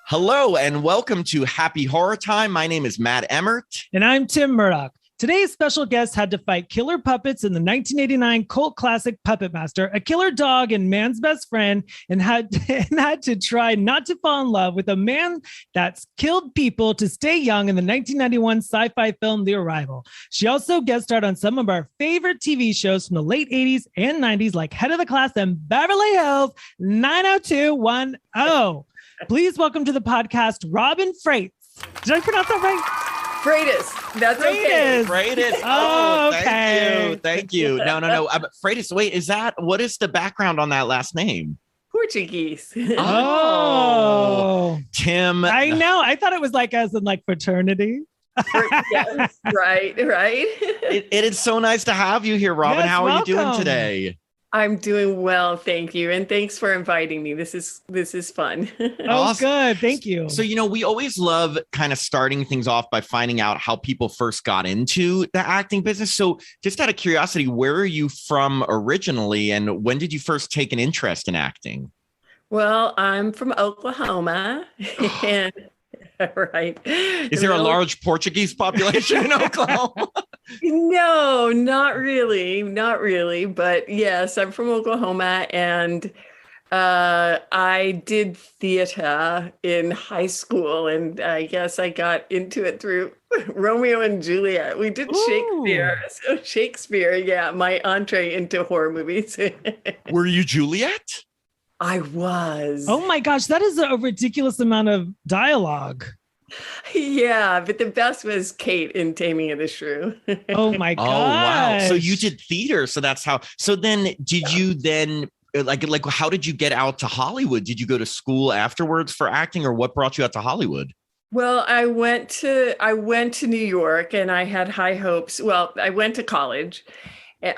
Hello and welcome to Happy Horror Time. My name is Matt Emmert. And I'm Tim Murdoch. Today's special guest had to fight killer puppets in the 1989 cult classic Puppet Master, a killer dog and man's best friend, and had to try not to fall in love with a man that's killed people to stay young in the 1991 sci-fi film The Arrival. She also guest starred on some of our favorite TV shows from the late 80s and 90s like Head of the Class and Beverly Hills 90210. Please welcome to the podcast, Robin Frates. Did I pronounce that right? Frates. That's okay. Frates. Oh, okay. Thank you. No. Frates, wait, what is the background on that last name? Portuguese. Oh. Tim. I know. I thought it was like as in like fraternity. Yes, right. It is so nice to have you here, Robin. Yes, How are you welcome. doing today? I'm doing well, thank you. And thanks for inviting me. This is fun. Awesome. Good. Thank you. So, we always love kind of starting things off by finding out how people first got into the acting business. So just out of curiosity, where are you from originally and when did you first take an interest in acting? Well, I'm from Oklahoma. And right. Is there a large Portuguese population in Oklahoma? No, not really. But yes, I'm from Oklahoma and I did theater in high school. And I guess I got into it through Romeo and Juliet. We did Shakespeare. So Shakespeare, yeah, my entree into horror movies. Were you Juliet? I was. Oh my gosh, that is a ridiculous amount of dialogue. Yeah, but the best was Kate in Taming of the Shrew. Oh my gosh. Oh, wow. So you did theater. So that's how. So then did you then like how did you get out to Hollywood? Did you go to school afterwards for acting or what brought you out to Hollywood? Well, I went to New York and I had high hopes. Well, I went to college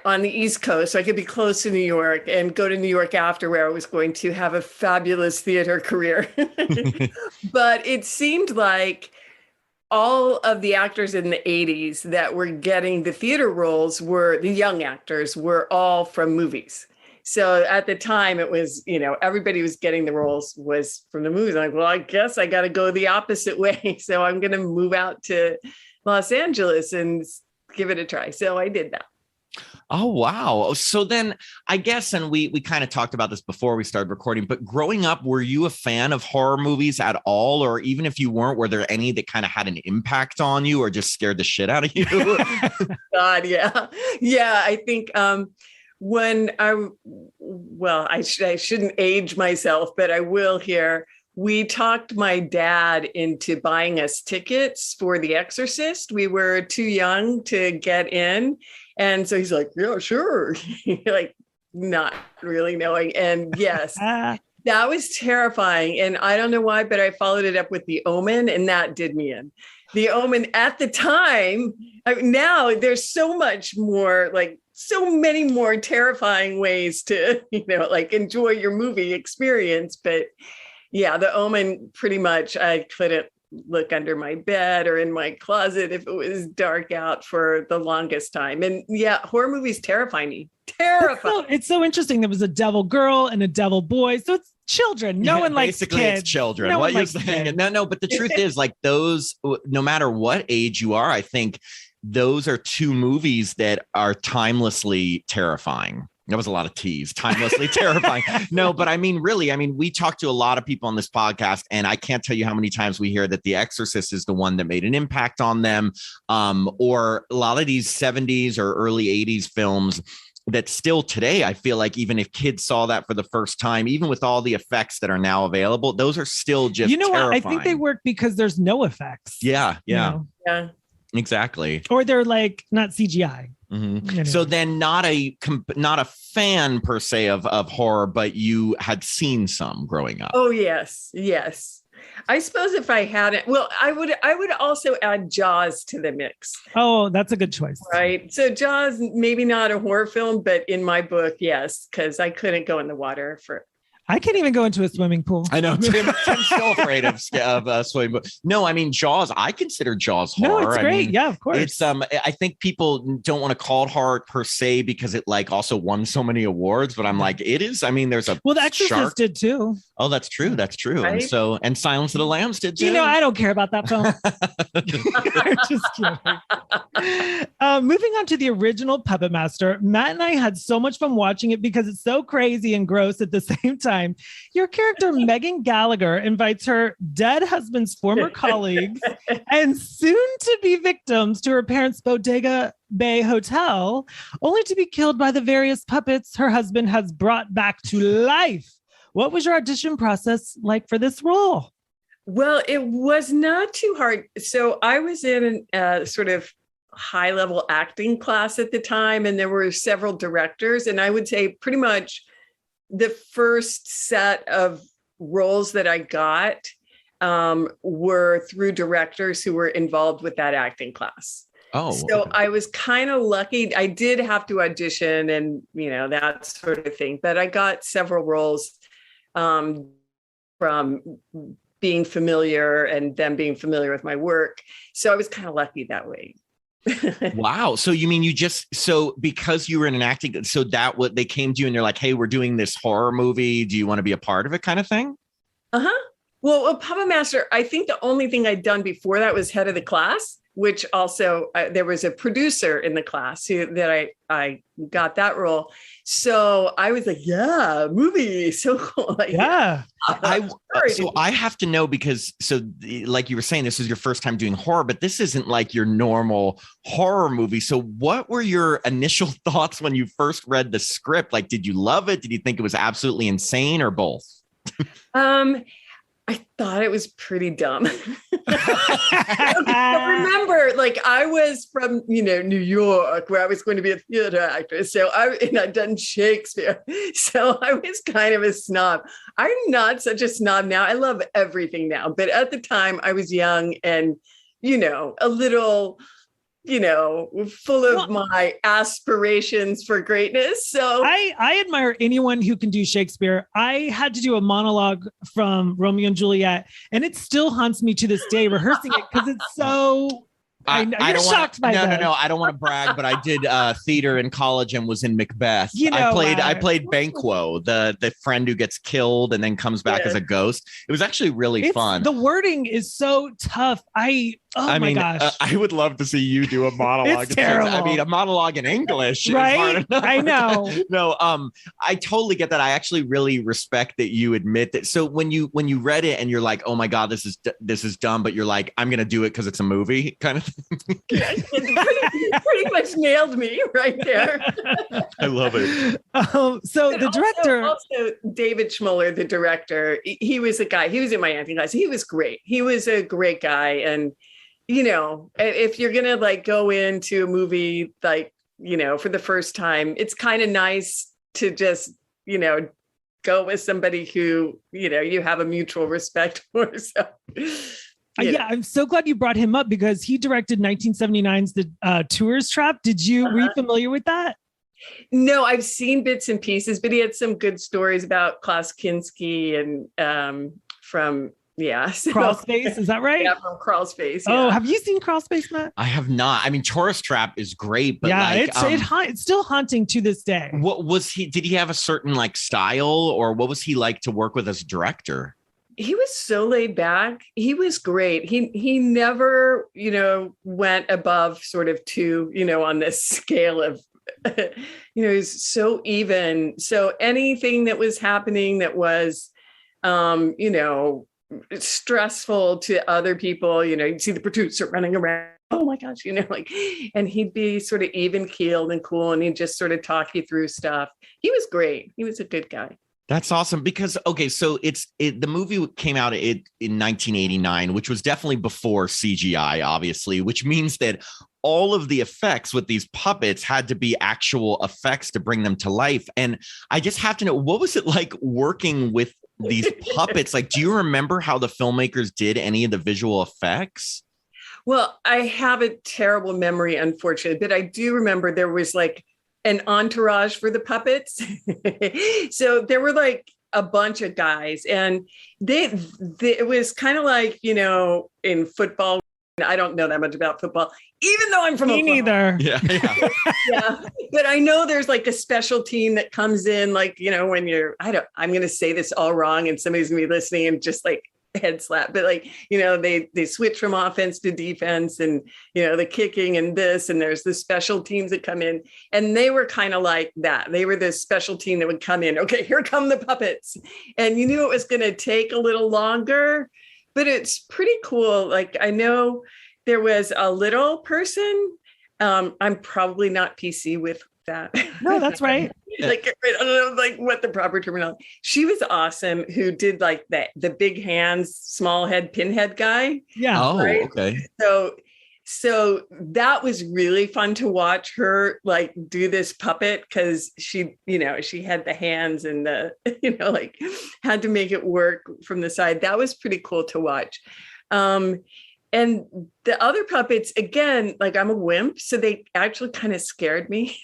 on the East Coast, so I could be close to New York and go to New York after where I was going to have a fabulous theater career. But it seemed like all of the actors in the 80s that were getting the theater roles the young actors were all from movies. So at the time it was, everybody was getting the roles was from the movies. I'm like, well, I guess I got to go the opposite way. So I'm going to move out to Los Angeles and give it a try. So I did that. Oh, wow. So then I guess, and we kind of talked about this before we started recording, but growing up, were you a fan of horror movies at all? Or even if you weren't, were there any that kind of had an impact on you or just scared the shit out of you? God, yeah. Yeah, I think when I shouldn't age myself, but I will here. We talked my dad into buying us tickets for The Exorcist. We were too young to get in. And so he's like, yeah, sure. Like not really knowing. And yes, that was terrifying. And I don't know why, but I followed it up with The Omen and that did me in. The Omen at the time, now there's so much more, like so many more terrifying ways to, like enjoy your movie experience. But yeah, The Omen, pretty much, I couldn't look under my bed or in my closet if it was dark out for the longest time. And yeah, horror movies terrify me. Terrifying. It's so interesting. There was a devil girl and a devil boy. So it's children. No one likes basically kids. It's children. No what one you're saying. No, but the truth is like those, no matter what age you are, I think those are two movies that are timelessly terrifying. That was a lot of tease, timelessly terrifying. No, but really, we talk to a lot of people on this podcast, and I can't tell you how many times we hear that The Exorcist is the one that made an impact on them, or a lot of these 70s or early 80s films that still today, I feel like even if kids saw that for the first time, even with all the effects that are now available, those are still just terrifying. What? I think they work because there's no effects. Yeah. Yeah. Exactly. Or they're like not CGI. Mm-hmm. Anyway. So then not a fan per se of horror, but you had seen some growing up. Oh, yes. I suppose if I hadn't, well, I would also add Jaws to the mix. Oh, that's a good choice. Right. So Jaws, maybe not a horror film, but in my book, yes, because I couldn't go in the water for. I can't even go into a swimming pool. I know Tim's still afraid of swimming. But no, I mean Jaws. I consider Jaws horror. No, it's great. I mean, yeah, of course. It's I think people don't want to call it horror per se because it like also won so many awards. But I'm like, it is. I mean, there's a The Exorcist shark. did too. Oh, that's true. That's true. Right? And Silence of the Lambs did too. You know, I don't care about that film. Just kidding. Moving on to the original Puppet Master, Matt and I had so much fun watching it because it's so crazy and gross at the same time. Your character, Megan Gallagher, invites her dead husband's former colleagues and soon-to-be victims to her parents' Bodega Bay Hotel, only to be killed by the various puppets her husband has brought back to life. What was your audition process like for this role? Well, it was not too hard. So I was in a sort of high-level acting class at the time, and there were several directors. And I would say pretty much the first set of roles that I got were through directors who were involved with that acting class. Oh, so okay. I was kind of lucky. I did have to audition and, you know, that sort of thing, but I got several roles from being familiar and them being familiar with my work. So I was kind of lucky that way. Wow. So you mean because you were in an acting, so that what they came to you and they're like, hey, we're doing this horror movie. Do you want to be a part of it kind of thing? Uh-huh. Well, Puppet Master, I think the only thing I'd done before that was head of the class, which also there was a producer in the class that I got that role. So I was like, yeah, movie. So cool. Like, yeah. So I have to know because like you were saying, this is your first time doing horror, but this isn't like your normal horror movie. So what were your initial thoughts when you first read the script? Like, did you love it? Did you think it was absolutely insane or both? I thought it was pretty dumb. I remember, like, I was from, New York, where I was going to be a theater actress. So I'd done Shakespeare. So I was kind of a snob. I'm not such a snob now. I love everything now. But at the time I was young and, a little, full of my aspirations for greatness. So I admire anyone who can do Shakespeare. I had to do a monologue from Romeo and Juliet, and it still haunts me to this day rehearsing it because it's so. You're shocked by that. No. I don't want to brag, but I did theater in college and was in Macbeth. I played Banquo, the friend who gets killed and then comes back as a ghost. It was actually really fun. The wording is so tough. My gosh. I would love to see you do a monologue. It's terrible. I mean, a monologue in English. Right? I know. No, I totally get that. I actually really respect that you admit that. So when you read it and you're like, oh my God, this is dumb, but you're like, I'm going to do it because it's a movie kind of thing. pretty much nailed me right there. I love it. So the director, also David Schmoller, the director, he was a guy. He was in my acting class. He was great. He was a great guy. And if you're gonna like go into a movie like for the first time, it's kind of nice to just go with somebody who you have a mutual respect for. So. Yeah, I'm so glad you brought him up because he directed 1979's The Tourist Trap. Were you familiar with that? No, I've seen bits and pieces, but he had some good stories about Klaus Kinski and from Crawl Space, is that right? Yeah, from Crawl Space. Yeah. Oh, have you seen Crawl Space, Matt? I have not. I mean, Tourist Trap is great, but it's still haunting to this day. What was he? Did he have a certain like style, or what was he like to work with as a director? He was so laid back. He was great. He never, went above sort of two, on this scale of, he's so even. So anything that was happening that was, stressful to other people, you'd see the producer running around. Oh my gosh, and he'd be sort of even keeled and cool. And he'd just sort of talk you through stuff. He was great. He was a good guy. That's awesome because, so the movie came out in 1989, which was definitely before CGI, obviously, which means that all of the effects with these puppets had to be actual effects to bring them to life. And I just have to know, what was it like working with these puppets? Like, do you remember how the filmmakers did any of the visual effects? Well, I have a terrible memory, unfortunately, but I do remember there was like an entourage for the puppets. So there were like a bunch of guys, and they it was kind of like, you know, in football. I don't know that much about football, even though I'm from Me Oklahoma. neither. Yeah. Yeah, but I know there's like a special team that comes in, like, you know, when I'm going to say this all wrong and somebody's going to be listening and just like head slap, but like, you know, they switch from offense to defense, and, you know, the kicking and this, and there's the special teams that come in, and they were kind of like that. They were the special team that would come in. Okay, here come the puppets. And you knew it was going to take a little longer, but it's pretty cool. Like, I know there was a little person. I'm probably not PC with that. No, that's right. Like, I don't know, like what the proper terminology. She was awesome. Who did like the big hands, small head, pinhead guy. Yeah. Oh, right? okay. So that was really fun to watch her like do this puppet, because she, you know, she had the hands and the, you know, like had to make it work from the side. That was pretty cool to watch. And the other puppets, again, like I'm a wimp, so they actually kind of scared me.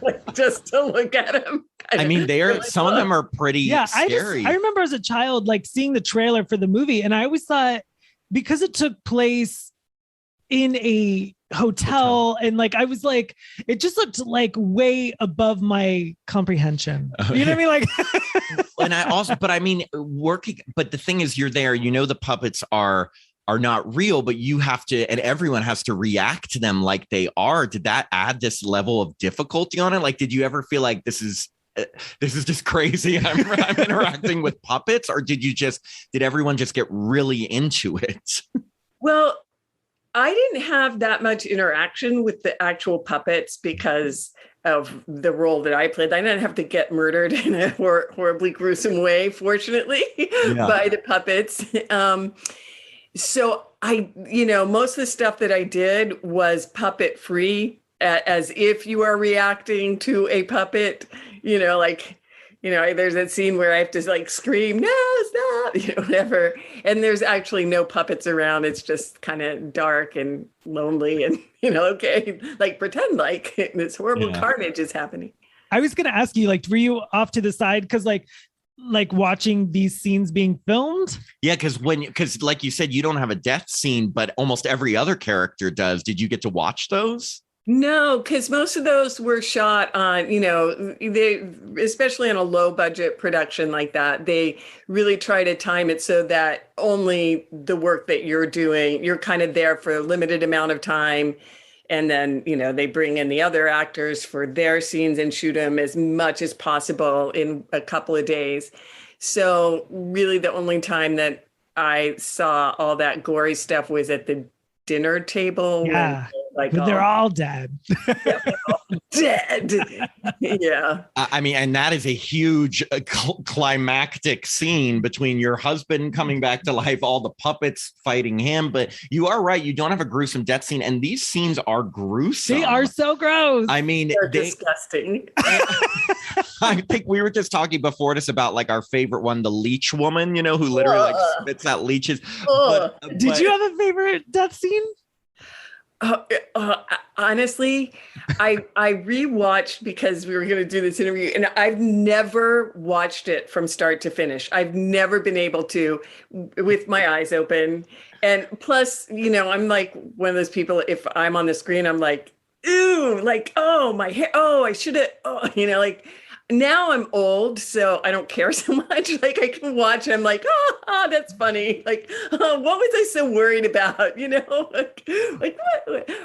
Like, just to look at them. I mean, some of them are pretty scary. I remember as a child, like seeing the trailer for the movie, and I always thought, because it took place in a hotel, and like I was like, it just looked like way above my comprehension. You know what I mean? Like, And I also, but I mean, but the thing is, you're there, you know, the puppets are not real, but you have to, and everyone has to react to them like they are. Did that add this level of difficulty on it? Like, did you ever feel like this is just crazy? I'm interacting with puppets, or did everyone just get really into it? Well, I didn't have that much interaction with the actual puppets because of the role that I played. I didn't have to get murdered in a horribly gruesome way, fortunately, by the puppets. So I, you know, most of the stuff that I did was puppet free, as if you are reacting to a puppet, you know, like, you know, there's that scene where I have to like scream, no, stop, you know, whatever. And there's actually no puppets around. It's just kind of dark and lonely and, you know, okay, like pretend like this horrible carnage is happening. I was going to ask you, like, were you off to the side? Because like watching these scenes being filmed? Yeah, because like you said, you don't have a death scene, but almost every other character does. Did you get to watch those? No, because most of those were shot on, you know, especially on a low budget production like that, they really try to time it so that only the work that you're doing, you're kind of there for a limited amount of time. And then, you know, they bring in the other actors for their scenes and shoot them as much as possible in a couple of days. So really the only time that I saw all that gory stuff was at the dinner table. Yeah. Like they're all dead. Yeah, they're all dead. Yeah. I mean, and that is a huge climactic scene between your husband coming back to life, all the puppets fighting him. But you are right. You don't have a gruesome death scene. And these scenes are gruesome. They are so gross. I mean, they're disgusting. I think we were just talking before this about like our favorite one, the leech woman, you know, who literally like spits out leeches. Did you have a favorite death scene? Honestly, I rewatched because we were going to do this interview, and I've never watched it from start to finish. I've never been able to with my eyes open. And plus, you know, I'm like one of those people, if I'm on the screen, I'm like, ooh, like, oh, my hair. Oh, I should have, you know, like, now I'm old, so I don't care so much. Like I can watch and I'm like, that's funny. Like, what was I so worried about? You know, like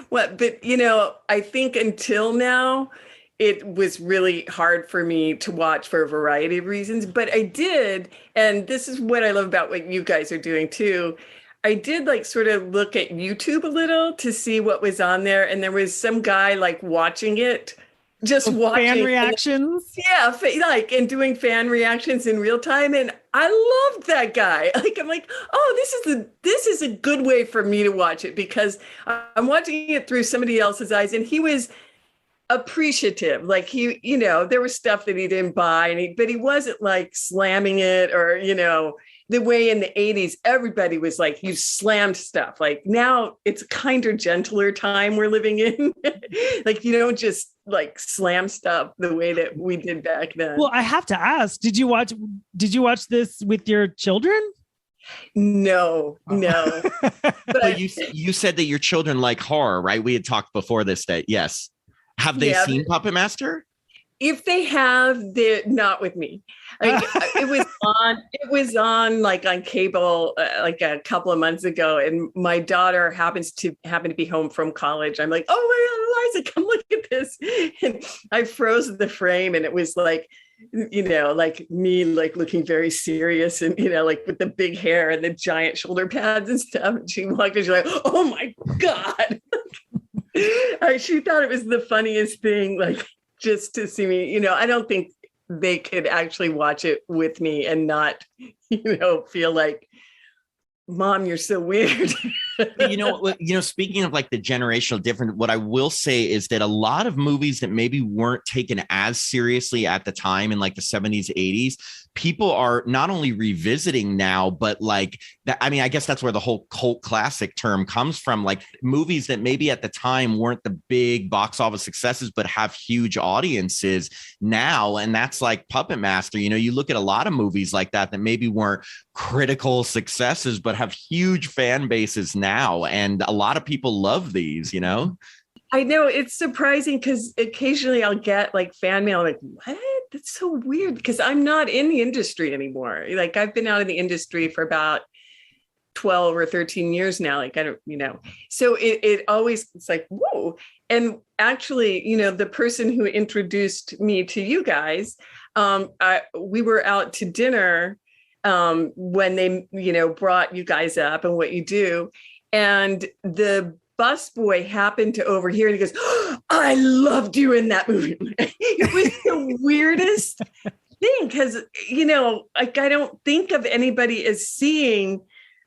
what? But, you know, I think until now, it was really hard for me to watch for a variety of reasons, but I did. And this is what I love about what you guys are doing too. I did like sort of look at YouTube a little to see what was on there. And there was some guy like watching it. Just watching fan reactions. And doing fan reactions in real time. And I loved that guy. Like, I'm like, oh, this is a good way for me to watch it, because I'm watching it through somebody else's eyes. And he was appreciative. Like he, you know, there was stuff that he didn't buy, but he wasn't like slamming it, or, you know, the way in the 80s, everybody was like, you slammed stuff. Like now it's a kinder, gentler time we're living in. Like you don't just like slam stuff the way that we did back then. Well, I have to ask, did you watch this with your children? No. But you said that your children like horror, right? We had talked before this that yes. Have they seen Puppet Master? If they have, they're not with me. Like, it was on like on cable like a couple of months ago, and my daughter happened to be home from college. I'm like, oh my God, Eliza, come look at this. And I froze the frame, and it was like, like me, like looking very serious, and like with the big hair and the giant shoulder pads and stuff. And she walked in, she's like, oh my God. She thought it was the funniest thing, like, just to see me, I don't think they could actually watch it with me and not, feel like, Mom, you're so weird. Speaking of like the generational difference, what I will say is that a lot of movies that maybe weren't taken as seriously at the time in like the 70s, 80s, people are not only revisiting now, but like that. I mean, I guess that's where the whole cult classic term comes from, like movies that maybe at the time weren't the big box office successes, but have huge audiences now. And that's like Puppet Master. You look at a lot of movies like that maybe weren't critical successes, but have huge fan bases now. And a lot of people love these, I know, it's surprising because occasionally I'll get like fan mail. I'm like, what? That's so weird, because I'm not in the industry anymore. Like, I've been out of the industry for about 12 or 13 years now. Like, I don't, so it always, it's like, whoa. And actually, the person who introduced me to you guys, we were out to dinner when they, brought you guys up and what you do. And the busboy happened to overhear, and he goes, oh, I loved you in that movie. It was the weirdest thing, because, like, I don't think of anybody as seeing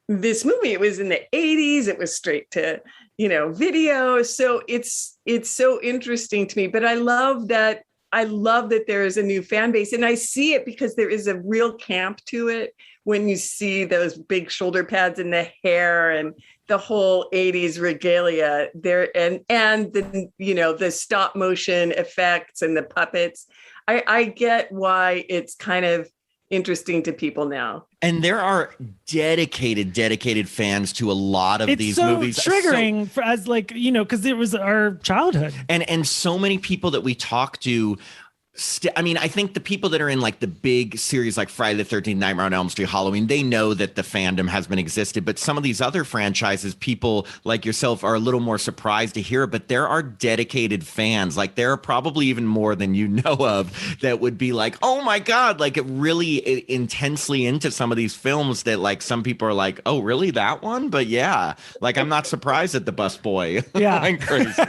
this movie. It was in the 80s. It was straight to, video. So it's so interesting to me, but I love that there is a new fan base, and I see it because there is a real camp to it when you see those big shoulder pads and the hair and the whole 80s regalia there, and the, the stop motion effects and the puppets. I get why it's kind of interesting to people now. And there are dedicated fans to a lot of these movies. It's so triggering as like, because it was our childhood. And so many people that we talk to, I think the people that are in like the big series like Friday the 13th, Nightmare on Elm Street, Halloween, they know that the fandom has been existed. But some of these other franchises, people like yourself are a little more surprised to hear. But there are dedicated fans. Like, there are probably even more than you know of that would be like, oh my God, like, it really intensely into some of these films that like some people are like, oh, really, that one? But yeah, like, I'm not surprised at the busboy. Yeah. I'm crazy.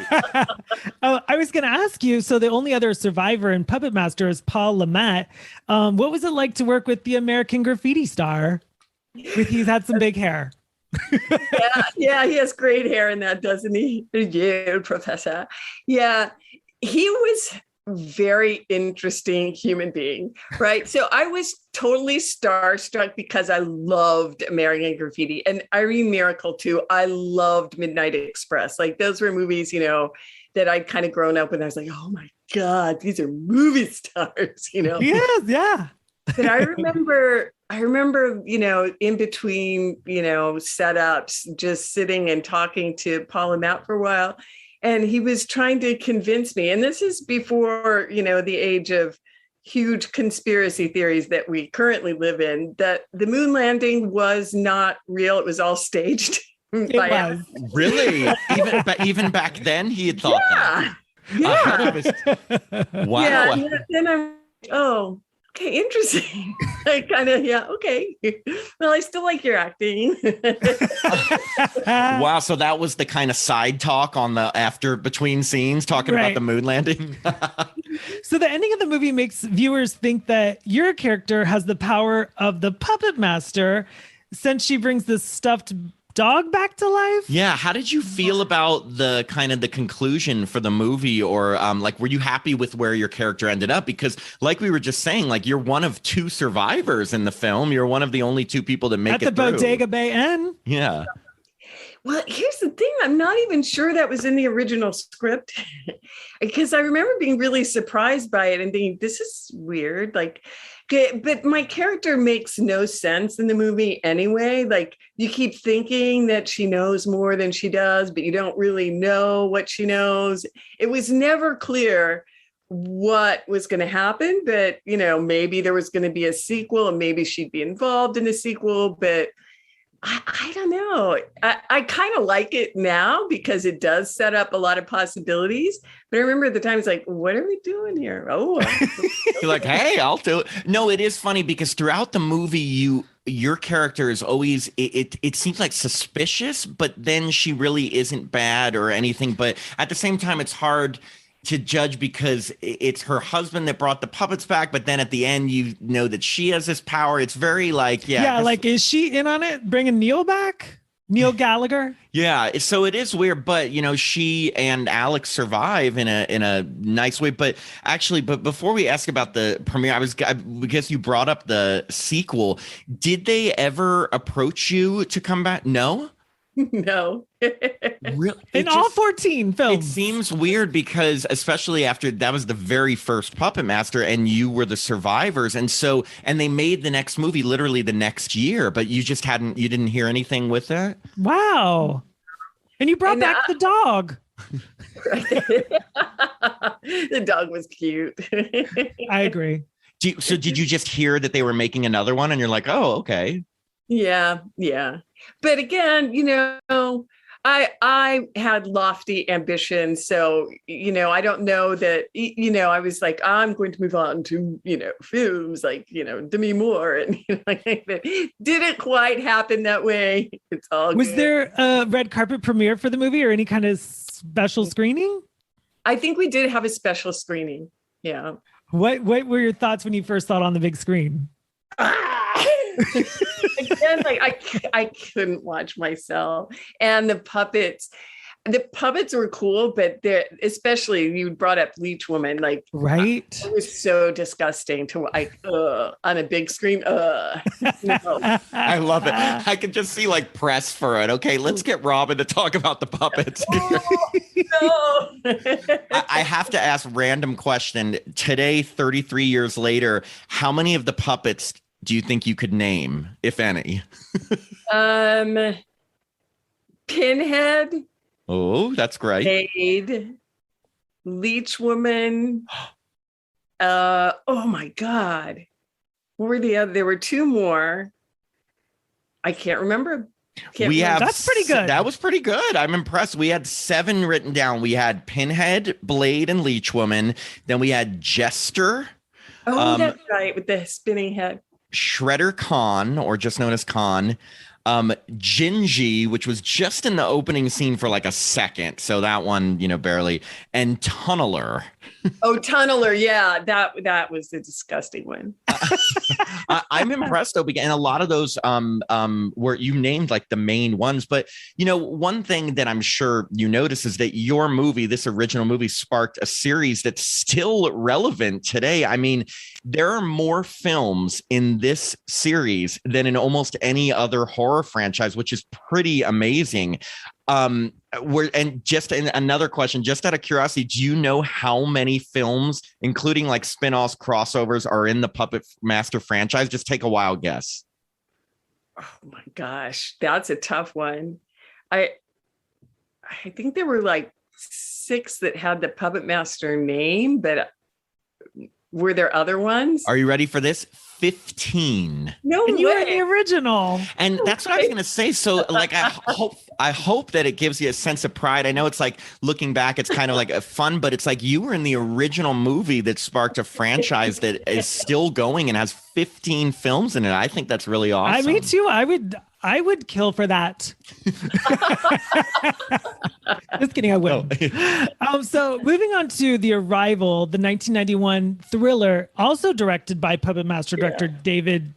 I was going to ask you, so the only other survivor in Puppet Master is Paul Lamette. What was it like to work with the American Graffiti star? He's had some big hair. yeah, he has great hair in that, doesn't he? Yeah, Professor. Yeah, he was very interesting human being, right? So I was totally starstruck because I loved American Graffiti and Irene Miracle too. I loved Midnight Express. Like, those were movies, that I'd kind of grown up with. I was like, oh my God, these are movie stars, Yes, yeah. But I remember, in between, setups, just sitting and talking to Paul Lamette for a while. And he was trying to convince me, and this is before, the age of huge conspiracy theories that we currently live in, that the moon landing was not real. It was all staged. It was. Really? Even back then he had thought that. Yeah. Wow. Yeah, and then I'm, oh, okay, interesting. I kind of, yeah, okay. Well, I still like your acting. Wow. So that was the kind of side talk on the between scenes, talking about the moon landing. So the ending of the movie makes viewers think that your character has the power of the Puppet Master, since she brings this stuffed dog back to life. Yeah. How did you feel about the kind of the conclusion for the movie, or like, were you happy with where your character ended up? Because like we were just saying, like, you're one of two survivors in the film. You're one of the only two people that make it at the through. Bodega Bay Inn. Yeah. Well, here's the thing. I'm not even sure that was in the original script because I remember being really surprised by it and thinking, this is weird. Like, okay, but my character makes no sense in the movie anyway. Like, you keep thinking that she knows more than she does, but you don't really know what she knows. It was never clear what was going to happen, but, maybe there was going to be a sequel and maybe she'd be involved in a sequel, but I don't know. I kind of like it now because it does set up a lot of possibilities. But I remember at the time, it's like, what are we doing here? Oh, you're like, hey, I'll do it. No, it is funny because throughout the movie, your character is always, it seems like suspicious, but then she really isn't bad or anything. But at the same time, it's hard to judge because it's her husband that brought the puppets back, but then at the end you know that she has this power. It's very like, like, is she in on it, bringing Neil back, Neil Gallagher? Yeah, so it is weird, but she and Alex survive in a nice way. But actually, before we ask about the premiere, because you brought up the sequel, did they ever approach you to come back? No. No. Really? In all 14 films. It seems weird because especially after that was the very first Puppet Master and you were the survivors. And they made the next movie literally the next year, but you didn't hear anything with that? Wow. And you brought back the dog. The dog was cute. I agree. So did you just hear that they were making another one and you're like, oh, okay. Yeah. But again, I had lofty ambitions. So, I don't know that, I was like, I'm going to move on to, films like, Demi Moore. And it didn't quite happen that way. It's all Was good. there a red carpet premiere for the movie or any kind of special screening? I think we did have a special screening. Yeah. What were your thoughts when you first saw it on the big screen? Again, I couldn't watch myself. And the puppets were cool, but especially you brought up Leech Woman, right? It was so disgusting to on a big screen. No. I love it. I could just see press for it. Okay, let's get Robin to talk about the puppets. No. I have to ask random question. Today, 33 years later, how many of the puppets do you think you could name, if any? Pinhead. Oh, that's great. Maid, Leech Woman. Oh my God. What were the other? There were two more. I can't remember. That's pretty good. That was pretty good. I'm impressed. We had 7 written down. We had Pinhead, Blade, and Leech Woman. Then we had Jester. Oh, that's right, with the spinning head. Shredder Khan, or just known as Khan, Gingy, which was just in the opening scene for a second, so that one, barely, and Tunneler. Oh, Tunneler, yeah, that was the disgusting one. I'm impressed though, and a lot of those were you named the main ones, but one thing that I'm sure you notice is that your movie, this original movie, sparked a series that's still relevant today. I mean, there are more films in this series than in almost any other horror franchise, which is pretty amazing. Another question, just out of curiosity, do you know how many films, including spin-offs, crossovers, are in the Puppet Master franchise? Just take a wild guess. Oh my gosh, that's a tough one. I think there were 6 that had the Puppet Master name, but were there other ones? Are you ready for this? 15. No and way. You were the original. And that's what I was going to say. So I hope that it gives you a sense of pride. I know it's looking back, it's kind of a fun, but it's you were in the original movie that sparked a franchise that is still going and has 15 films in it. I think that's really awesome. Me too. I would kill for that. Just kidding, I will. So moving on to The Arrival, the 1991 thriller, also directed by Puppet Master director David.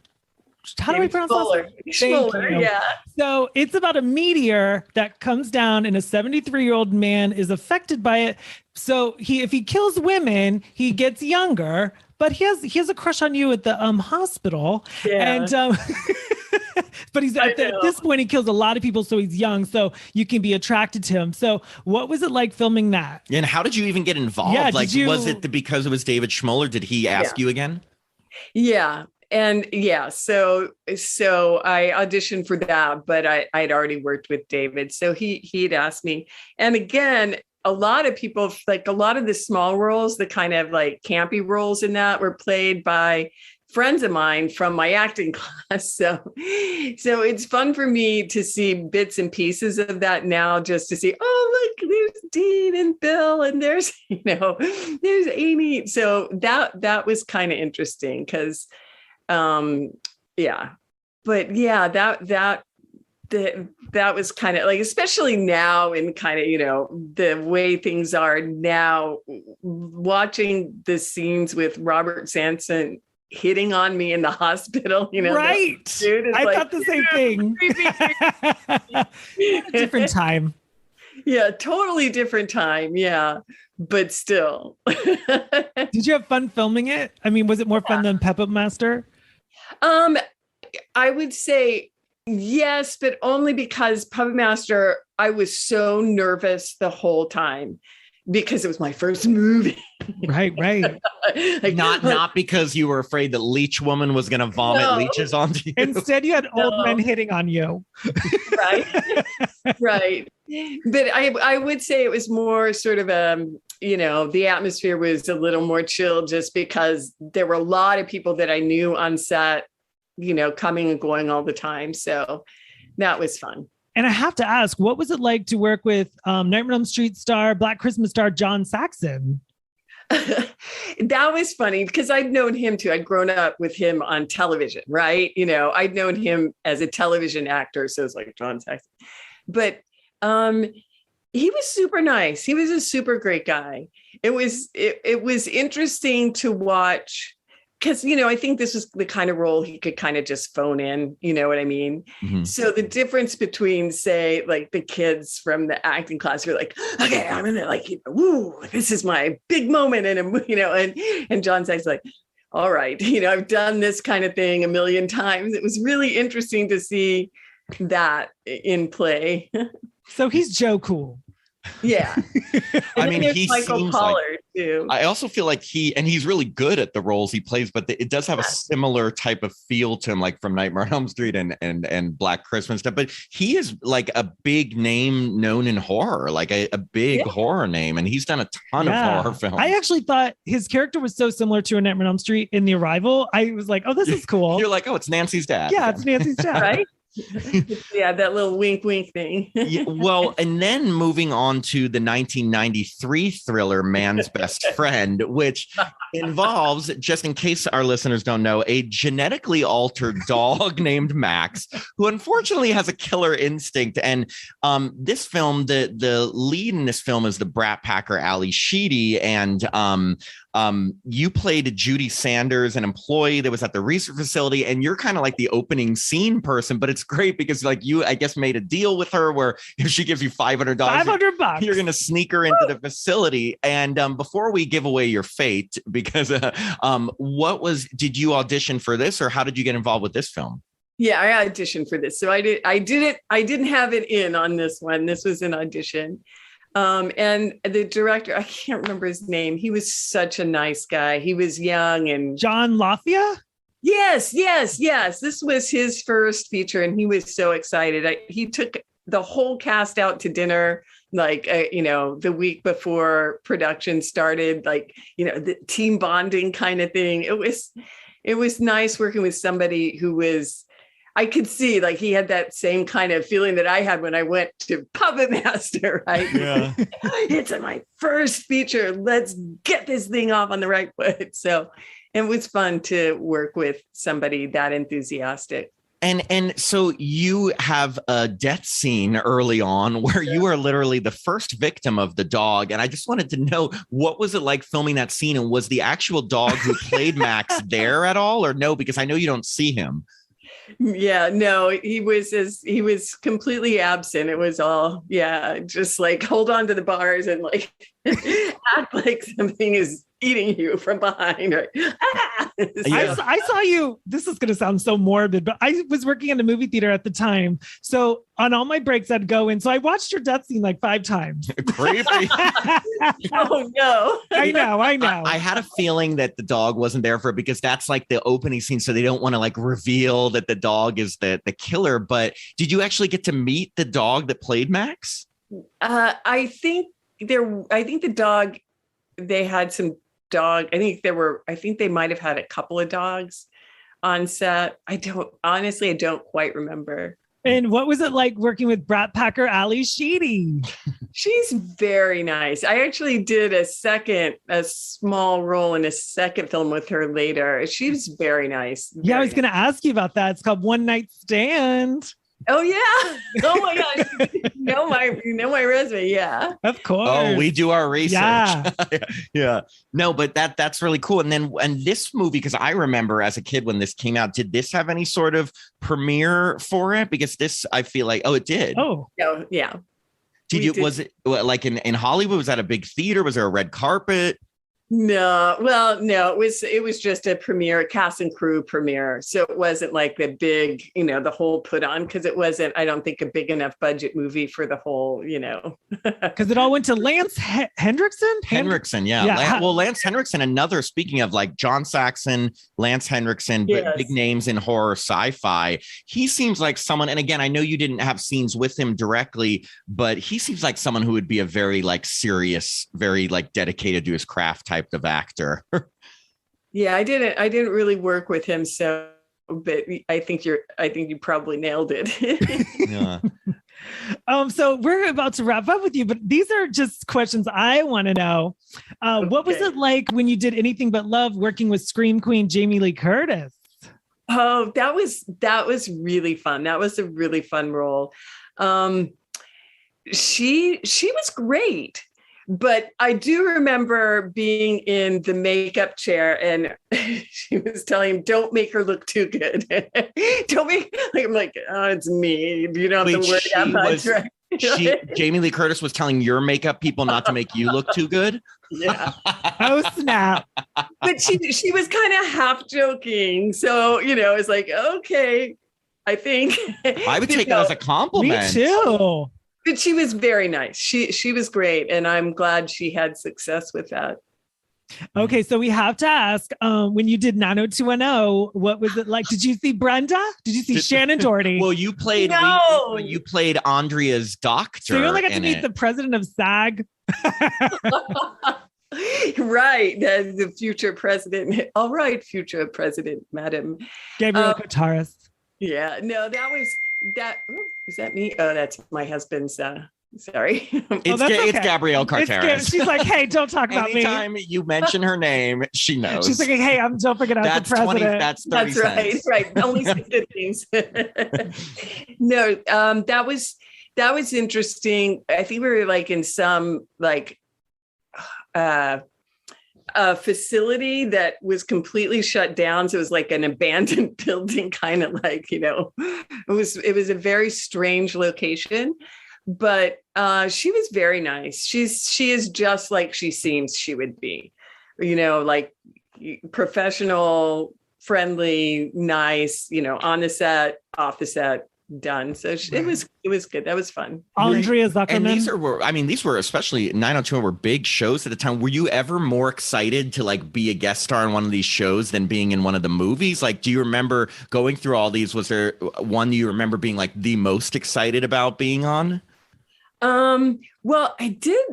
How do I pronounce that? Schmoller, yeah. So it's about a meteor that comes down and a 73-year-old man is affected by it. So if he kills women, he gets younger, but he has a crush on you at the hospital. Yeah. And but he's at this point he kills a lot of people, so he's young, so you can be attracted to him. So what was it like filming that? And how did you even get involved? Yeah, like, was it because it was David Schmoller? Did he ask you again? Yeah. And yeah, so I auditioned for that, but I'd already worked with David. So he'd asked me. And again, a lot of people, like a lot of the small roles, the kind of like campy roles in that were played by friends of mine from my acting class. So it's fun for me to see bits and pieces of that now, just to see, oh, look, there's Dean and Bill, and there's, there's Amy. So that was kind of interesting because, yeah, but yeah, that was kind of like, especially now in kind of, the way things are now, watching the scenes with Robert Sanson hitting on me in the hospital, right. Dude, I thought the same thing. Different time. Yeah, totally different time. Yeah, but still. Did you have fun filming it? I mean, was it more fun than Puppet Master? I would say yes, but only because Puppet Master, I was so nervous the whole time because it was my first movie. Right. Like, not because you were afraid that Leech Woman was going to vomit leeches onto you. Instead, you had old men hitting on you. Right. Right. But I would say it was more sort of the atmosphere was a little more chill just because there were a lot of people that I knew on set, coming and going all the time. So that was fun. And I have to ask, what was it like to work with Nightmare on Elm Street star, Black Christmas star John Saxon? That was funny because I'd known him too. I'd grown up with him on television, right? I'd known him as a television actor. So it's like John Saxon. But he was super nice. He was a super great guy. It was interesting to watch because, I think this was the kind of role he could kind of just phone in, you know what I mean? Mm-hmm. So the difference between, say, like the kids from the acting class were like, okay, I'm going to woo, this is my big moment. And John Saxon's like, all right, I've done this kind of thing a million times. It was really interesting to see that in play. So he's Joe Cool. Yeah. I mean, he Michael seems Pollard too. I also feel like he's really good at the roles he plays, but it does have a similar type of feel to him, like from Nightmare on Elm Street and Black Christmas stuff. But he is like a big name known in horror, like a big horror name, and he's done a ton of horror films. I actually thought his character was so similar to a Nightmare on Elm Street in The Arrival. I was like, oh, this is cool. You're like, oh, it's Nancy's dad. Yeah, it's Nancy's dad, right? Yeah, that little wink thing. Yeah, well, and then moving on to the 1993 thriller Man's Best Friend, which involves, just in case our listeners don't know, a genetically altered dog named Max, who unfortunately has a killer instinct. And this film, the lead in this film is the Brat Packer Ali Sheedy, and you played Judy Sanders, an employee that was at the research facility, and you're kind of like the opening scene person, but it's great because like you, I guess, made a deal with her where if she gives you $500, you're going to sneak her into the facility. And before we give away your fate, because did you audition for this, or how did you get involved with this film? Yeah, I auditioned for this. So I did it. I didn't have it in on this one. This was an audition. And the director, I can't remember his name. He was such a nice guy. He was young and John Lafia. Yes. This was his first feature, and he was so excited. He took the whole cast out to dinner, like, the week before production started, like, the team bonding kind of thing. It was nice working with somebody who was, I could see like he had that same kind of feeling that I had when I went to Puppet Master, right? Yeah. It's my first feature. Let's get this thing off on the right foot. So it was fun to work with somebody that enthusiastic. And so you have a death scene early on where you are literally the first victim of the dog. And I just wanted to know, what was it like filming that scene? And was the actual dog who played Max there at all, or no? Because I know you don't see him. Yeah, no, he was completely absent. It was all, just like hold on to the bars and like act like something is eating you from behind. Or, I saw you. This is going to sound so morbid, but I was working in a movie theater at the time. So on all my breaks, I'd go in. So I watched your death scene like 5 times. Creepy. Oh no. I know. I had a feeling that the dog wasn't there for it because that's like the opening scene. So they don't want to like reveal that the dog is the killer. But did you actually get to meet the dog that played Max? I think the dog, they had some dog. I think they might have had a couple of dogs on set. I don't quite remember. And what was it like working with Brat Packer Ali Sheedy? She's very nice. I actually did a small role in a second film with her later. She's very nice. Yeah, I was going to ask you about that. It's called One Night Stand. Oh yeah! Oh my gosh! you know my resume, yeah. Of course. Oh, we do our research. Yeah. Yeah. No, but that's really cool. And this movie, because I remember as a kid when this came out, did this have any sort of premiere for it? Because this, I feel like, it did. Oh, no, yeah. Was it like in Hollywood? Was that a big theater? Was there a red carpet? No, it was just a premiere, cast and crew premiere. So it wasn't like the big, the whole put on, because it wasn't, I don't think, a big enough budget movie for the whole, Because it all went to Lance Henriksen? Henriksen, yeah. Lance Henriksen, speaking of like John Saxon, Lance Henriksen, yes. Big names in horror sci-fi. He seems like someone, and again, I know you didn't have scenes with him directly, but he seems like someone who would be a very like serious, very like dedicated to his craft type of actor. Yeah, I didn't really work with him, so, but I think you probably nailed it. Yeah. So we're about to wrap up with you, but these are just questions I want to know. What was it like when you did Anything But Love working with Scream Queen Jamie Lee Curtis? Oh, that was really fun. That was a really fun role. She was great. But I do remember being in the makeup chair and she was telling him, don't make her look too good. I'm like, oh, it's me. You don't have to worry that much. Right? Jamie Lee Curtis was telling your makeup people not to make you look too good. Yeah. Oh, snap. But she was kind of half joking. So, it's like, okay, I think. I would take that as a compliment. Me too. But she was very nice. She was great. And I'm glad she had success with that. Okay, so we have to ask, when you did 90210, what was it like? Did you see Brenda? Did you see Shannon Doherty? Well, you played you played Andrea's doctor. So you only got to meet the president of SAG. Right. The future president. All right, future president, Madam Gabriel Kotaris. Yeah, no, is that me? Oh, that's my husband's. Sorry. It's Gabrielle Carteris. She's like, hey, don't talk about Anytime you mention her name, she knows. She's like, hey, don't forget I'm the president. That's 30 cents. Right. Only some good things. No, that was interesting. I think we were like in some like a facility that was completely shut down. So it was like an abandoned building, kind of like, it was a very strange location, but she was very nice. She is just like she seems she would be, like professional, friendly, nice, on the set, off the set, done. So it was good. That was fun. Andrea Zuckerman. And these were especially 902 were big shows at the time. Were you ever more excited to like be a guest star in one of these shows than being in one of the movies? Like, do you remember going through all these? Was there one you remember being like the most excited about being on? Well, I did.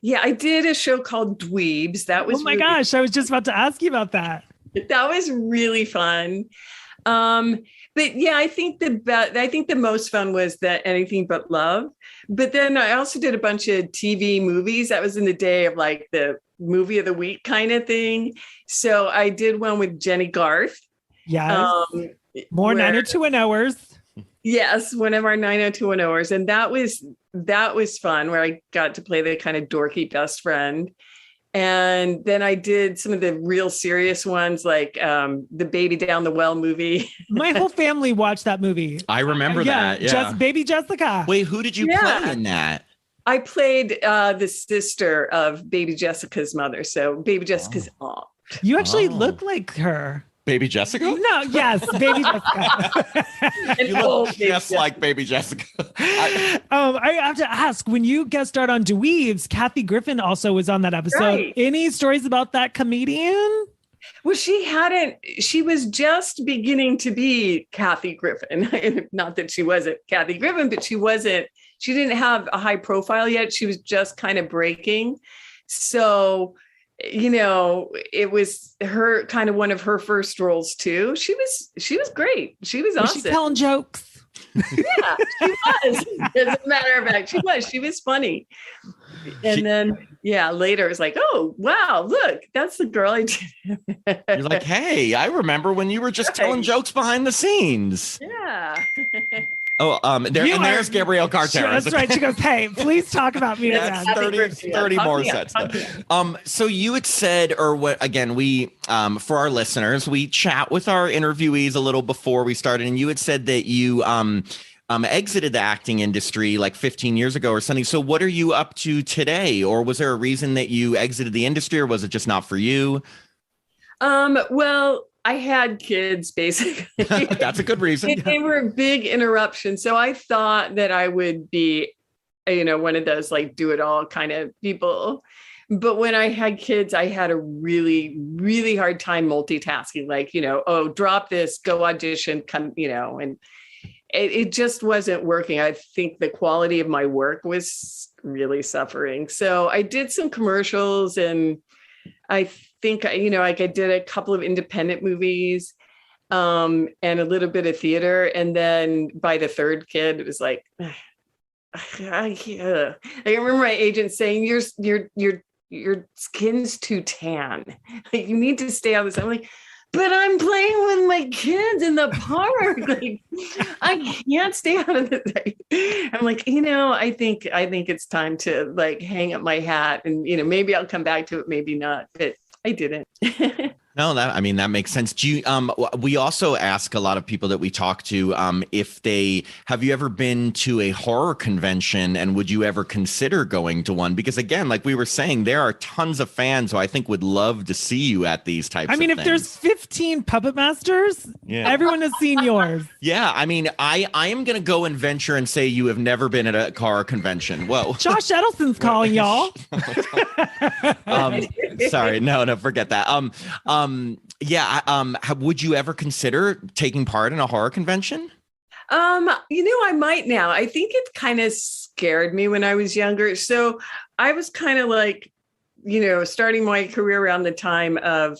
Yeah, I did a show called Dweebs. That was, oh my gosh, I was just about to ask you about that. That was really fun. But yeah, I think the most fun was that Anything But Love. But then I also did a bunch of TV movies. That was in the day of like the movie of the week kind of thing. So I did one with Jenny Garth. Yes. More 90210ers. Yes, one of our 90210ers. And that was fun, where I got to play the kind of dorky best friend. And then I did some of the real serious ones, like the Baby Down the Well movie. My whole family watched that movie. I remember that. Yeah. Baby Jessica. Wait, who did you play in that? I played the sister of baby Jessica's mother. So baby Jessica's aunt. You actually look like her. Baby Jessica? No, yes, baby Jessica. You look just like baby Jessica. I have to ask, when you guest starred on Dweebs, Kathy Griffin also was on that episode. Right. Any stories about that comedian? Well, she was just beginning to be Kathy Griffin. Not that she wasn't Kathy Griffin, but she didn't have a high profile yet. She was just kind of breaking. So, it was her kind of one of her first roles too. She was great. She was awesome. Was she telling jokes? Yeah, she was. As a matter of fact, she was funny. And then later it's like, oh wow, look, that's the girl I did. You're like, hey, I remember when you were just telling jokes behind the scenes. Yeah. Oh, there's Gabrielle Carter. That's right. She goes, hey, please talk about me again. 30 more sets. So you had said, or what, again, we, for our listeners, we chat with our interviewees a little before we started, and you had said that you exited the acting industry like 15 years ago or something. So what are you up to today? Or was there a reason that you exited the industry, or was it just not for you? Well, I had kids, basically. That's a good reason. They were a big interruption. So I thought that I would be, one of those like do it all kind of people. But when I had kids, I had a really, really hard time multitasking. Like, drop this, go audition, come, and it just wasn't working. I think the quality of my work was really suffering. So I did some commercials, and I think, I did a couple of independent movies and a little bit of theater. And then by the third kid, it was like, I remember my agent saying, your skin's too tan. Like, you need to stay on this. I'm like, but I'm playing with my kids in the park. Like, I can't stay out of this. I'm like, I think it's time to like hang up my hat, and maybe I'll come back to it, maybe not, but I didn't. No, that makes sense. Do you, we also ask a lot of people that we talk to, have you ever been to a horror convention, and would you ever consider going to one? Because again, like we were saying, there are tons of fans who I think would love to see you at these types of things. If there's 15 Puppet Masters, everyone has seen yours. Yeah. I am going to go and venture and say you have never been at a horror convention. Whoa. Josh Edelson's calling y'all. Sorry. No, forget that. Would you ever consider taking part in a horror convention? I might now. I think it kind of scared me when I was younger. So I was kind of like, starting my career around the time of,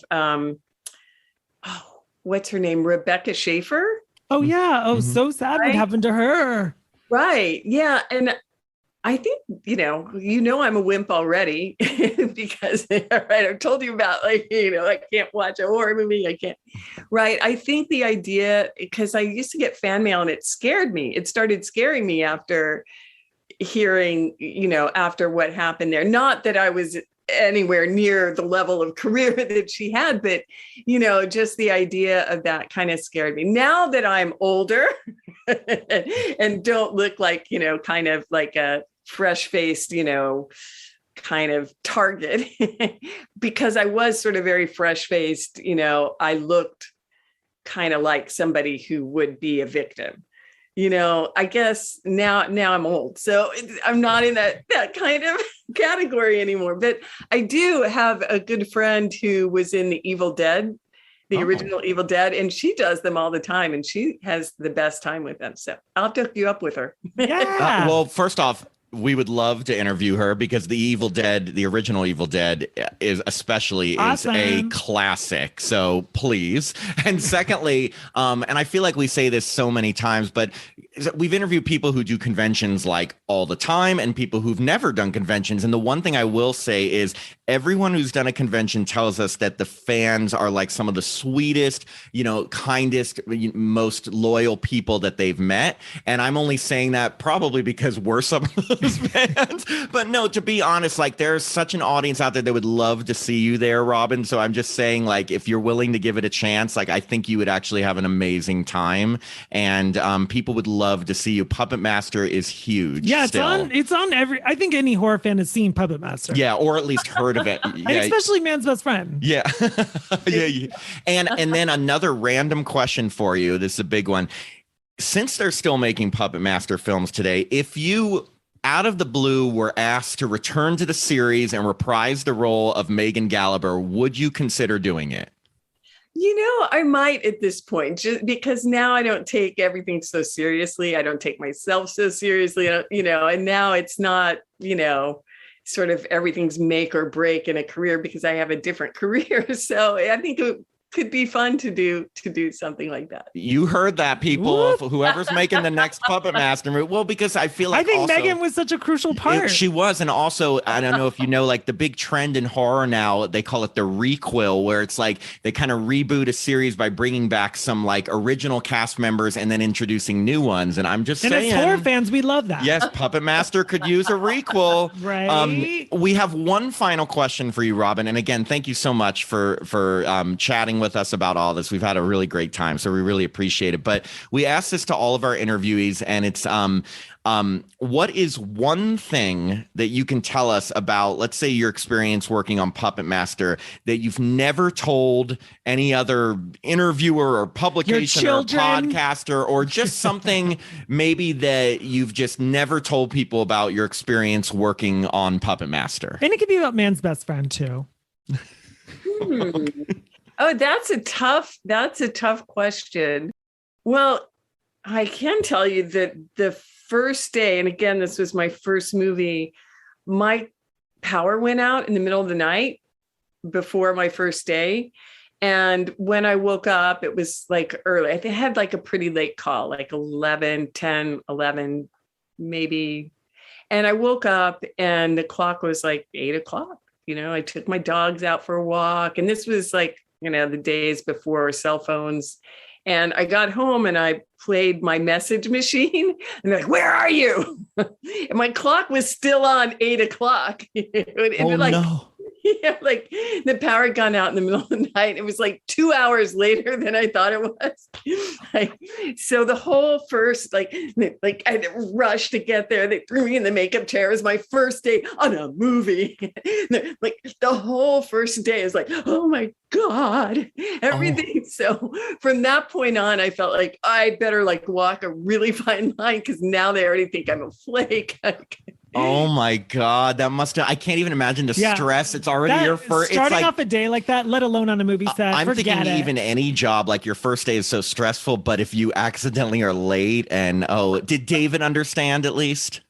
what's her name? Rebecca Schaefer. Oh yeah. Oh, so sad what happened to her. Right. Yeah. And I think, I'm a wimp already because, I've told you about I can't watch a horror movie. I can't. Right. I think the idea, because I used to get fan mail and it scared me. It started scaring me after hearing, after what happened there. Not that I was anywhere near the level of career that she had, but, just the idea of that kind of scared me. Now that I'm older and don't look like, kind of like a fresh-faced, kind of target, because I was sort of very fresh-faced, I looked kind of like somebody who would be a victim. I guess now I'm old, so I'm not in that kind of category anymore. But I do have a good friend who was in the Evil Dead, the original Evil Dead, and she does them all the time, and she has the best time with them. So I'll have to hook you up with her. Yeah. Well, first off, we would love to interview her, because the Evil Dead, the original Evil Dead, is a classic. So please. And secondly, and I feel like we say this so many times, but we've interviewed people who do conventions like all the time and people who've never done conventions. And the one thing I will say is everyone who's done a convention tells us that the fans are like some of the sweetest, kindest, most loyal people that they've met. And I'm only saying that probably because we're some of those fans. But no, to be honest, like there's such an audience out there that would love to see you there, Robin. So I'm just saying, like, if you're willing to give it a chance, like I think you would actually have an amazing time, and people would love love to see you. Puppet Master is huge. Yeah, still. it's on every. I think any horror fan has seen Puppet Master. Yeah, or at least heard of it. And especially Man's Best Friend. Yeah. Yeah. And then another random question for you. This is a big one. Since they're still making Puppet Master films today, if you out of the blue were asked to return to the series and reprise the role of Megan Gallagher, would you consider doing it? I might at this point, just because now I don't take everything so seriously. I don't take myself so seriously, and now it's not, sort of everything's make or break in a career because I have a different career. So I think it could be fun to do something like that. You heard that, people. Whoever's making the next Puppet Master movie. Well, because I feel like I think Megan was such a crucial part. She was. And also, I don't know if you know, like the big trend in horror now, they call it the requel, where it's like they kind of reboot a series by bringing back some like original cast members and then introducing new ones. And I'm just saying, as horror fans, we love that. Yes, Puppet Master could use a requel. Right. We have one final question for you, Robin. And again, thank you so much for chatting with us about all this. We've had a really great time, so we really appreciate it. But we asked this to all of our interviewees, and it's what is one thing that you can tell us about, let's say, your experience working on Puppet Master that you've never told any other interviewer or publication or podcaster, or just something maybe that you've just never told people about your experience working on Puppet Master? And it could be about Man's Best Friend too. Oh, that's a tough question. Well, I can tell you that the first day, and again, this was my first movie, my power went out in the middle of the night before my first day. And when I woke up, it was like early. I had like a pretty late call, like 10, 11, maybe. And I woke up and the clock was like 8:00. I took my dogs out for a walk, and this was like, the days before cell phones. And I got home and I played my message machine, and they're like, "Where are you?" And my clock was still on 8:00. No. Yeah, like the power had gone out in the middle of the night. It was like 2 hours later than I thought it was. So the whole first, I rushed to get there. They threw me in the makeup chair. It was my first day on a movie. Like the whole first day is like, oh my God, everything. Oh. So from that point on, I felt like I better walk a really fine line, because now they already think I'm a flake. Oh my God, I can't even imagine the stress. It's already your first. Starting off a day like that, let alone on a movie set. I'm thinking even any job, like your first day is so stressful, but if you accidentally are late and, did David understand at least?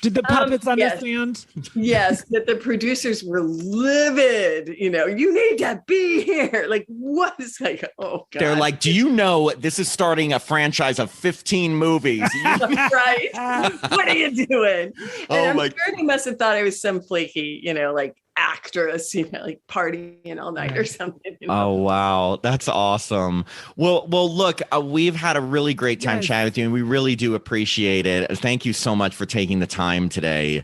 Did the puppets understand? Yes, that the producers were livid. You need to be here. Like, what is oh God. They're like, do you know this is starting a franchise of 15 movies? Right? What are you doing? And I'm sure they must have thought I was some flaky, actress, partying all night or something. Oh, wow. That's awesome. Well, look, we've had a really great time chatting with you, and we really do appreciate it. Thank you so much for taking the time today.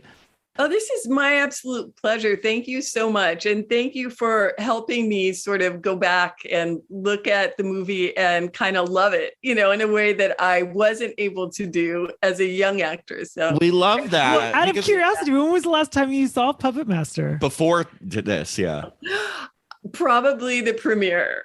Oh, this is my absolute pleasure. Thank you so much. And thank you for helping me sort of go back and look at the movie and kind of love it, in a way that I wasn't able to do as a young actor. So we love that. Well, out of curiosity, when was the last time you saw Puppet Master? Before this, yeah. Probably the premiere.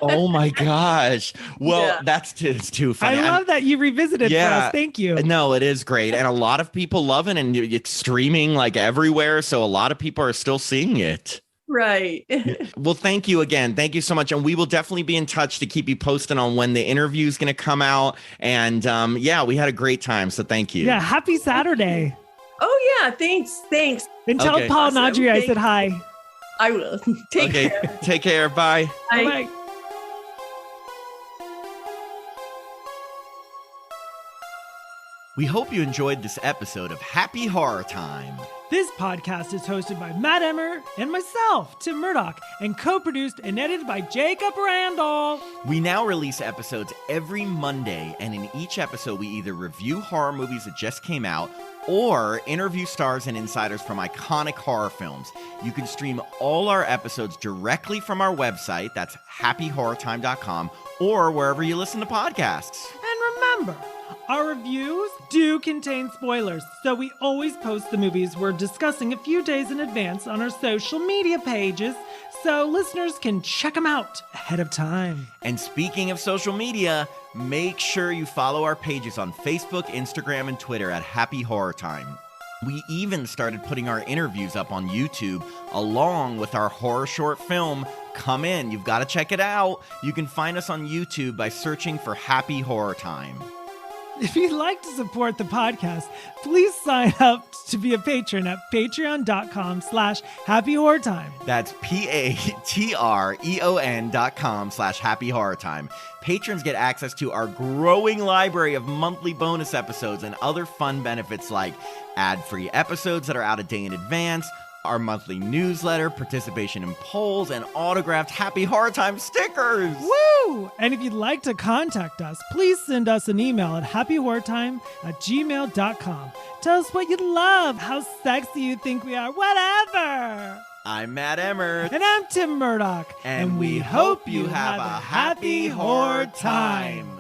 Oh my gosh. Well, it's too funny. I love that you revisited for us. Thank you. No, it is great. And a lot of people love it, and it's streaming everywhere. So a lot of people are still seeing it. Right. Well, thank you again. Thank you so much. And we will definitely be in touch to keep you posted on when the interview is going to come out. And we had a great time. So thank you. Yeah. Happy Saturday. Oh, yeah. Thanks. And tell Paul and Audrey I said hi. I will. Take care. Take care. Bye. Bye. We hope you enjoyed this episode of Happy Horror Time. This podcast is hosted by Matt Emmer and myself, Tim Murdoch, and co-produced and edited by Jacob Randall. We now release episodes every Monday, and in each episode, we either review horror movies that just came out or interview stars and insiders from iconic horror films. You can stream all our episodes directly from our website, that's happyhorrortime.com, or wherever you listen to podcasts. And remember, Our reviews do contain spoilers, so we always post the movies we're discussing a few days in advance on our social media pages, so listeners can check them out ahead of time. And speaking of social media, make sure you follow our pages on Facebook, Instagram, and Twitter at Happy Horror Time. We even started putting our interviews up on YouTube along with our horror short film, Come In. You've got to check it out. You can find us on YouTube by searching for Happy Horror Time. If you'd like to support the podcast, please sign up to be a patron at patreon.com/Happy Horror Time. That's patreon.com/Happy Horror Time. Patrons get access to our growing library of monthly bonus episodes and other fun benefits like ad-free episodes that are out a day in advance, our monthly newsletter, participation in polls, and autographed Happy Horror Time stickers. Woo! And if you'd like to contact us, please send us an email at happyhorrortime@gmail.com. Tell us what you love, how sexy you think we are, whatever. I'm Matt Emmert. And I'm Tim Murdoch. And we hope you have a happy horror time.